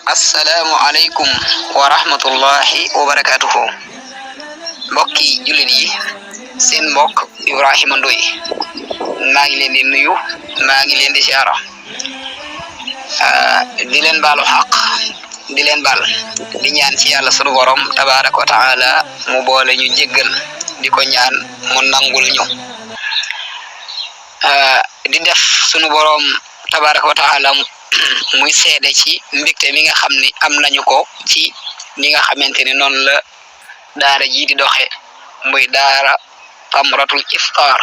assalaamu aleykum wa rahmatullahi wa barakatuhu. Mbokki jullit yi, seen mbokk Ibrahima Ndoye maa ngi leen di nuyu, maa ngi leen di siyaara, di leen baalu xaq, di leen baal, di ñaan ci yàlla sunu borom tabaraka wa taala mu boole ñu jéggal, di ko ñaan mu nangul ñu. di def sunu borom tabaraka wa taala muy seede ci mbégte mi nga xam ni am nañu ko ci ni nga xamante ni noonu la daara ji di doxe, muy daara Tamratul Iftar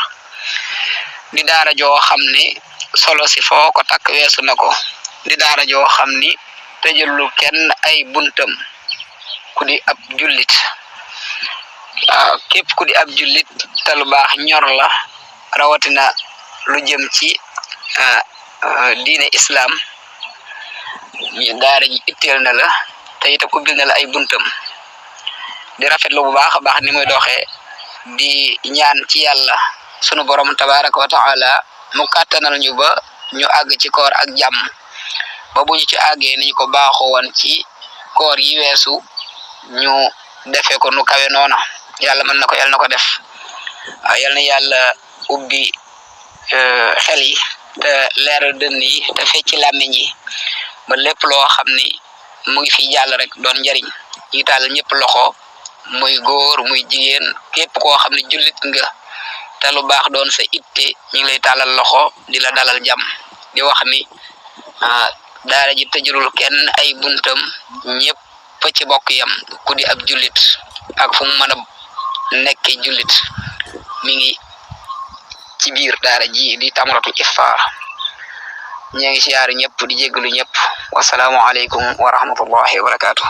di daara joo xam ni solo si foo ko takk weesu na ko, di daara joo xam ni tëjalul kenn ay buntam ku di ab jullit. Képp ku di ab jullit te lu baax ñor la, rawatina lu jëm ci diine islam, daara ji itteel na la te itam ubbil na la ay buntam. di rafetlu bu baax a baax ni muy doxee, di ñaan ci yàlla sunu borom tabaraka wa taala mu kàttanal ñu ba ñu àgg ci koor ak jàmm, ba bu ñu ci àggee niñ ko baaxoo woon ci koor yi weesu ñu defee ko nu kawe noona. yàlla mën na ko, yàlla na ko def. yàlla na yàlla ubbi xel yi te leeral dënn yi te fecci làmmiñ yi ba lépp loo xam ni mu ngi fi jàll rek doon njariñ. ñi tàllal ñëpp loxo, muy góor muy jigéen, képp koo xam ne jullit nga te lu baax doon sa itte, ñu ngi lay tàllal loxo di la dalal jàmm, di wax ni daara ji tëjulul kenn ay buntam, ñëpp ci bokk yam. ku di ab jullit ak fu mu mën a nekke jullit mi ngi ci biir daara ji di Tamratul Iftar. ñi ngi siyaare ñëpp, di jéggalu ñëpp. wasalaamu aleykum wa rahmatullahi wa barakatuh.